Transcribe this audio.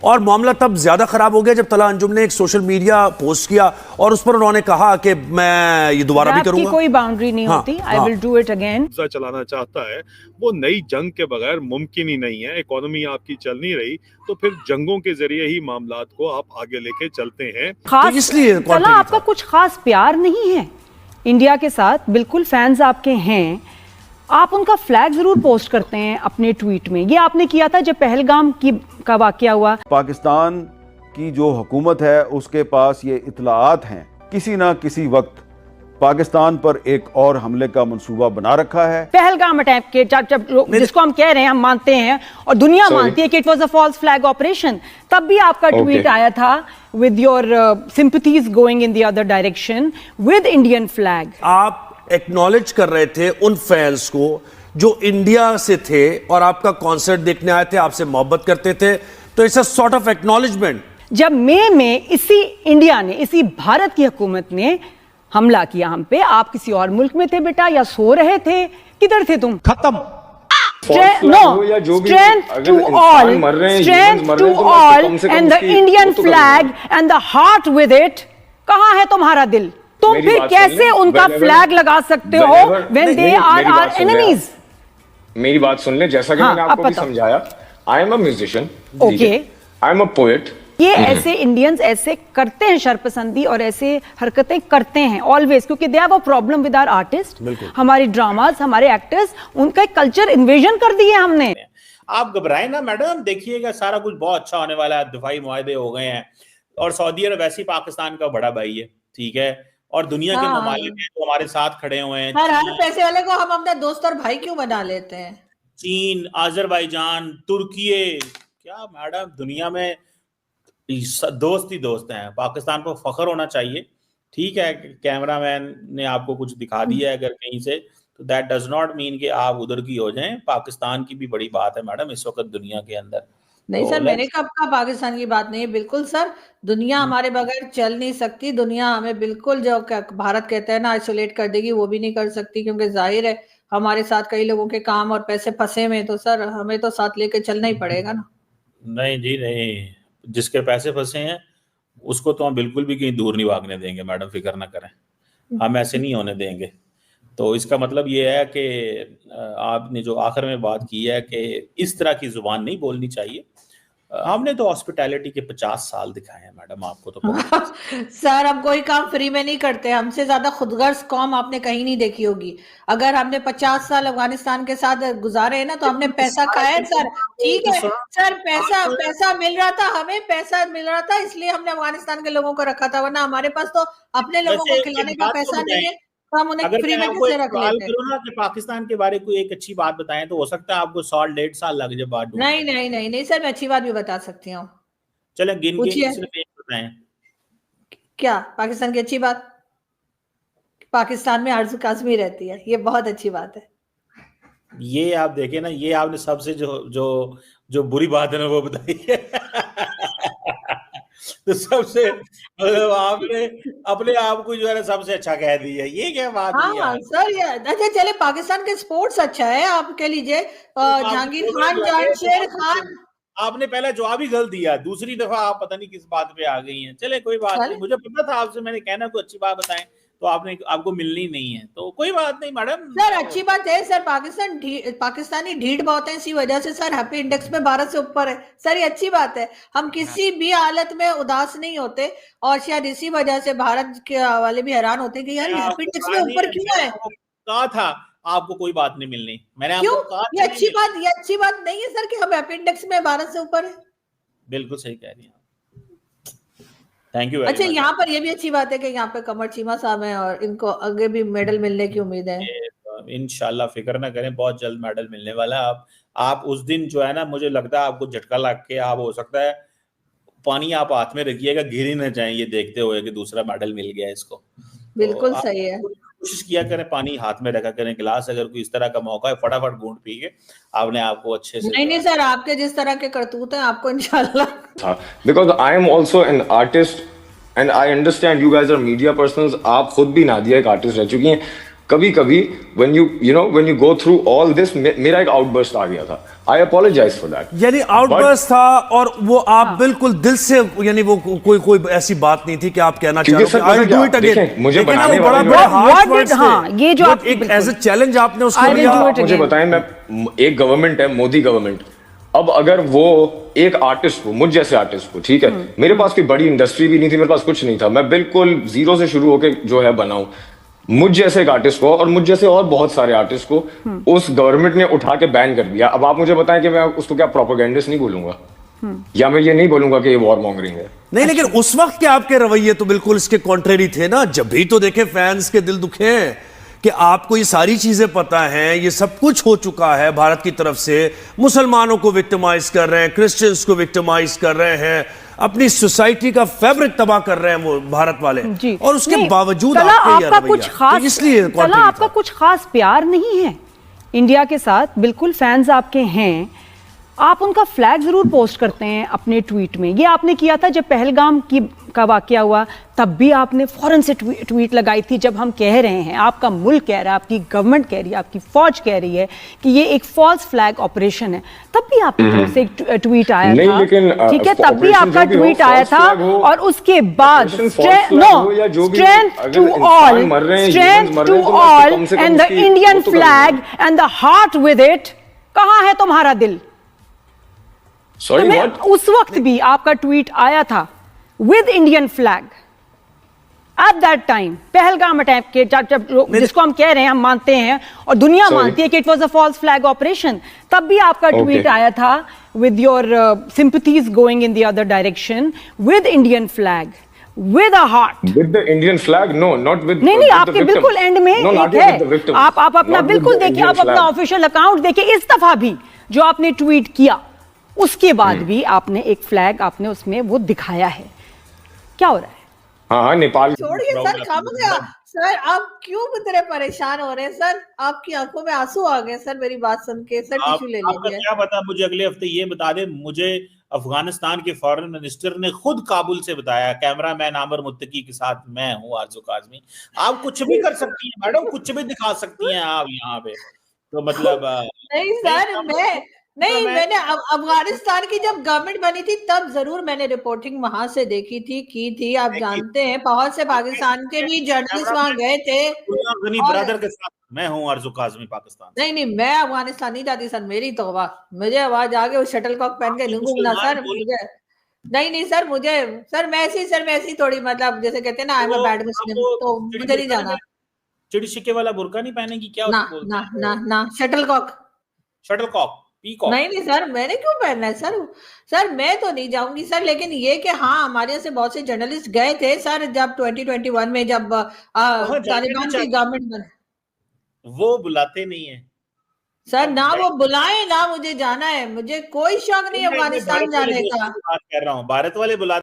और मामला तब ज्यादा खराब हो गया जब तला अंजुम ने एक सोशल मीडिया पोस्ट किया और उस पर उन्होंने कहा कि मैं ये दोबारा भी करूंगा। कोई बाउंड्री नहीं होती, I will do it again. चलाना चाहता है वो नई जंग के बगैर मुमकिन ही नहीं है। इकोनॉमी आपकी चल नहीं रही तो फिर जंगों के जरिए ही मामलात को आप आगे लेके चलते हैं। खास इसलिए तला आपका कुछ खास प्यार नहीं है इंडिया के साथ, बिल्कुल फैंस आपके हैं, आप उनका फ्लैग जरूर पोस्ट करते हैं अपने ट्वीट में। ये आपने किया था जब पहलगाम का वाकया हुआ। पाकिस्तान की जो हुकूमत है उसके पास ये इत्तलाआत हैं, किसी ना किसी वक्त पाकिस्तान पर एक और हमले का मंसूबा बना रखा है। पहलगाम अटैक के जब जिसको हम कह रहे हैं, हम मानते हैं और दुनिया मानती है कि it was a false flag operation, तब भी आपका ट्वीट आया था with your sympathies going in the other direction with Indian flag. आप एक्नॉलेज कर रहे थे उन फैंस को जो इंडिया से थे और आपका कॉन्सर्ट देखने आए थे, आपसे मोहब्बत करते थे, तो it's a sort of acknowledgement. जब मई में इसी इंडिया ने, इसी भारत की हुकूमत ने हमला किया हम पे, आप किसी और मुल्क में थे बेटा, या सो रहे थे, किधर थे तुम? खत्म। Strength to all, and the Indian flag and the heart with it. कहाँ है तुम्हारा दिल? तुम फिर कैसे उनका फ्लैग लगा सकते हो when they are our enemies? मेरी बात सुन ले, जैसा कि मैंने आपको भी समझाया, I am a musician, okay, I am a poet. ये ऐसे इंडियंस ऐसे करते हैं शर्पसंदी और ऐसे हरकतें करते हैं ऑलवेज, क्योंकि they have a problem with our artist, हमारी ड्रामाज, हमारे एक्टर्स, उनका एक कल्चर इन्वेजन कर दिए हमने। आप घबराए ना मैडम, देखिएगा सारा कुछ बहुत अच्छा होने वाला है। दफाई मुआहदे हो गए हैं और सऊदी अरब वैसे ही पाकिस्तान का बड़ा भाई है, ठीक है, और दुनिया के ममालिक हैं जो हमारे साथ खड़े हुए हैं। हर पैसे वाले को हम अपना दोस्त और भाई क्यों बना लेते हैं? चीन, आजरबाईजान, तुर्की, क्या मैडम, दुनिया में दोस्त ही दोस्त हैं। पाकिस्तान को फख्र होना चाहिए, ठीक है। कैमरामैन ने आपको कुछ दिखा दिया है अगर कहीं से, तो दैट डज नॉट मीन कि आप उधर की हो जाएं। पाकिस्तान की भी बड़ी बात है मैडम इस वक्त दुनिया के अंदर। नहीं सर, मैंने कब कहा पाकिस्तान की बात नहीं है, बिल्कुल सर, दुनिया हमारे बगैर चल नहीं सकती। दुनिया हमें बिल्कुल, जो भारत कहता है ना, आइसोलेट कर देगी, वो भी नहीं कर सकती, क्योंकि जाहिर है हमारे साथ कई लोगों के काम और पैसे फंसे में, तो सर हमें तो साथ लेके चलना ही पड़ेगा ना। नहीं जी नहीं, जिसके पैसे फंसे हैं उसको तो हम बिल्कुल भी कहीं दूर नहीं भागने देंगे मैडम, फिक्र ना करें, हम ऐसे नहीं होने देंगे। तो इसका मतलब ये है कि आपने जो आखिर में बात की है कि इस तरह की जुबान नहीं बोलनी चाहिए। हमने तो हॉस्पिटैलिटी के 50 साल दिखाए हैं मैडम, आपको तो सर हम कोई काम फ्री में नहीं करते, हमसे ज्यादा खुदगर्ज कौम आपने कहीं नहीं देखी होगी। अगर हमने 50 साल अफगानिस्तान के साथ गुजारे हैं ना, तो हमने पैसा खाया सर, ठीक है सर, पैसा मिल रहा था, हमें पैसा मिल रहा था, इसलिए हमने अफगानिस्तान के लोगों को रखा था, वरना हमारे पास तो अपने लोगों को खिलाने का पैसा नहीं है, तो हम उन्हें फ्री में कैसे रख लेते हैं? कि पाकिस्तान के बारे कोई एक अच्छी बात बताएं तो हो सकता है आपको 100-1.5 साल लग जाए बात। नहीं नहीं नहीं नहीं सर, मैं अच्छी बात भी बता सकती हूँ। चलें गिन के बताएं। क्या पाकिस्तान की अच्छी बात? पाकिस्तान में आरज़ू काज़मी रहती है, ये बहुत अच्छी बात है। ये आप देखें ना, ये आपने सबसे जो बुरी बात है ना वो बताई है। तो सबसे मतलब आपने अपने आप को जो है सबसे अच्छा कह दिया, ये क्या बात है? हाँ सर, ये अच्छा चले, पाकिस्तान के स्पोर्ट्स अच्छा है, आप कह लीजिए जहांगीर खान, जामशेद खान। आपने पहला जवाब ही गलत दिया, दूसरी दफा आप पता नहीं किस बात पे आ गई हैं। चले कोई बात नहीं, मुझे पता था आपसे, मैंने कहना कोई अच्छी बात बताएं तो आपको मिलनी नहीं है, तो कोई बात नहीं मैडम। सर अच्छी बात है सर, पाकिस्तानी ढीठ बहुत है, इसी वजह से सर हैप्पी इंडेक्स में भारत से ऊपर है सर, ये अच्छी बात है। हम किसी भी हालत में उदास नहीं होते, और शायद इसी वजह से भारत के वाले भी हैरान होते हैं कि यार हैप्पी इंडेक्स में ऊपर क्यों है। कहा था आपको कोई बात नहीं मिलनी, मैंने क्यों? आपको कहा ये अच्छी बात नहीं है सर कि हम हैप्पी इंडेक्स में भारत से ऊपर है। बिल्कुल सही कह रही हैं, थैंक यू। अच्छा, यहाँ पर ये भी अच्छी बात है कि यहाँ पे कमर चीमा साहब हैं और इनको आगे भी मेडल मिलने की उम्मीद है। इंशाल्लाह फिक्र ना करें, बहुत जल्द मेडल मिलने वाला है। आप उस दिन जो है ना, मुझे लगता है आपको झटका लग के आप हो सकता है पानी आप हाथ में रखिएगा, गिर ही ना जाए ये देखते हुए कि दूसरा मेडल मिल गया इसको। बिल्कुल सही है, कोशिश किया करें, पानी हाथ में रखा करें, गिलास, अगर कोई इस तरह का मौका है फटाफट घूंट पी के आपने आपको अच्छे से। नहीं सर, आपके जिस तरह के करतूत हैं आपको इंशाल्लाह। Because I am also an artist and I understand you guys are media personals. आप खुद भी नादिया एक आर्टिस्ट रह चुकी हैं, कभी कभी when you go through all this, मेरा एक आउटबर्स्ट आ गया था. I apologize for that. यानी आउटबर्स्ट था, और वो आप बिल्कुल दिल से, यानी वो कोई ऐसी बात नहीं थी कि आप कहना चाह रहे थे आई डू इट अगेन. मुझे बताने ये जो आप एक एज अ चैलेंज आपने उसको लिया. मुझे बताएं, मैं एक गवर्नमेंट है, मोदी गवर्नमेंट. अब अगर वो एक आर्टिस्ट को, मुझ जैसे आर्टिस्ट को, ठीक है, मेरे पास कोई बड़ी इंडस्ट्री भी नहीं थी, मेरे पास कुछ नहीं था, मैं बिल्कुल जीरो से शुरू होके जो है बनाऊं, मुझ जैसे एक आर्टिस्ट को और मुझ जैसे और बहुत सारे आर्टिस्ट को उस गवर्नमेंट ने उठा के बैन कर दिया. अब आप मुझे बताएं कि मैं उसको क्या प्रोपेगेंडिस्ट नहीं बोलूंगा, या मैं ये नहीं बोलूंगा कि ये वॉर मॉन्गरिंग है. नहीं, लेकिन उस वक्त के आपके रवैये तो बिल्कुल इसके कॉन्ट्रेरी थे ना. जब भी तो देखे फैंस के दिल दुखे हैं कि आपको ये सारी चीजें पता हैं, ये सब कुछ हो चुका है भारत की तरफ से, मुसलमानों को विक्टिमाइज कर रहे हैं, क्रिश्चियंस को विक्टिमाइज कर रहे हैं, अपनी सोसाइटी का फैब्रिक तबाह कर रहे हैं वो भारत वाले, और उसके बावजूद आपका कुछ खास, इसलिए आपका कुछ खास प्यार नहीं है इंडिया के साथ. बिल्कुल फैंस आपके हैं, आप उनका फ्लैग जरूर पोस्ट करते हैं अपने ट्वीट में. ये आपने किया था जब पहलगाम का वाकया हुआ, तब भी आपने फौरन से ट्वीट लगाई थी. जब हम कह रहे हैं, आपका मुल्क कह रहा है, आपकी गवर्नमेंट कह रही है, आपकी फौज कह रही है कि ये एक फॉल्स फ्लैग ऑपरेशन है, तब भी आपकी तरफ से एक ट्वीट आया था, ठीक है, तब भी आपका ट्वीट आया था. और उसके बाद strength to all and the Indian flag and the heart with it. कहां है तुम्हारा दिल? Sorry, what? उस वक्त भी आपका ट्वीट आया था with Indian flag at that time. Pahalgam attack के जिसको हम कह रहे हैं, हम मानते हैं और दुनिया मानती है कि it was a false flag operation, तब भी आपका ट्वीट आया था with your sympathies going in the other direction with Indian flag with a heart. With the Indian flag? No, not with. नहीं, आपके बिल्कुल एंड में एक है. आप अपना बिल्कुल देखिए, आप अपना ऑफिशियल अकाउंट देखिए. इस दफा भी जो आपने ट्वीट किया, उसके बाद भी आपने एक फ्लैग आपने उसमें वो दिखाया है. क्या हो रहा है? हाँ, नेपाल. छोड़िए सर, कम गया सर. आप क्यों इतने परेशान हो रहे हैं सर? आपकी आंखों में आंसू आ गए सर मेरी बात सुन के. सर टिश्यू ले लीजिए. क्या पता, मुझे अगले हफ्ते ये बता दे. मुझे अफगानिस्तान के फॉरेन मिनिस्टर ने खुद काबुल से बताया, कैमरामैन आमिर मुत्तकी के साथ मैं हूँ, आरज़ू काज़मी. आप कुछ भी कर सकती हैं मैडम, कुछ भी दिखा सकती हैं आप यहाँ पे. तो मतलब नहीं सर, मैंने अफगानिस्तान की जब गवर्नमेंट बनी थी तब जरूर मैंने रिपोर्टिंग वहां से देखी थी, की थी. आप जानते हैं बहुत से पाकिस्तान के भी जर्नलिस्ट वहां गए थे. ब्रदर के साथ मैं हूँ, आरज़ू काज़मी, पाकिस्तान. नहीं, मैं अफगानिस्तान नहीं जाती सर. मेरी तौबा, मुझे आवाज आ गई वो शटल कॉक पहन के घूमना सर. मुझे नहीं सर, मुझे सर मैं ऐसी थोड़ी, मतलब जैसे कहते हैं ना, आई एम अ बैड मुस्लिम, तो मुझे नहीं जाना. चिड़ी छिक्के वाला बुर्का नहीं पहनेगी क्या? ना शटल कॉक नहीं सर, मैंने क्यों पहनना है सर? सर मैं तो नहीं जाऊंगी सर. लेकिन ये कि हाँ, हमारे यहाँ से बहुत से जर्नलिस्ट गए थे सर जब 2021 में जब तालिबान की गवर्नमेंट बनी. वो बुलाते नहीं है सर, ना वो बुलाए ना मुझे जाना है. मुझे कोई शौक नहीं अफगानिस्तान जाने का. बात कर रहा हूँ, भारत वाले बुलाते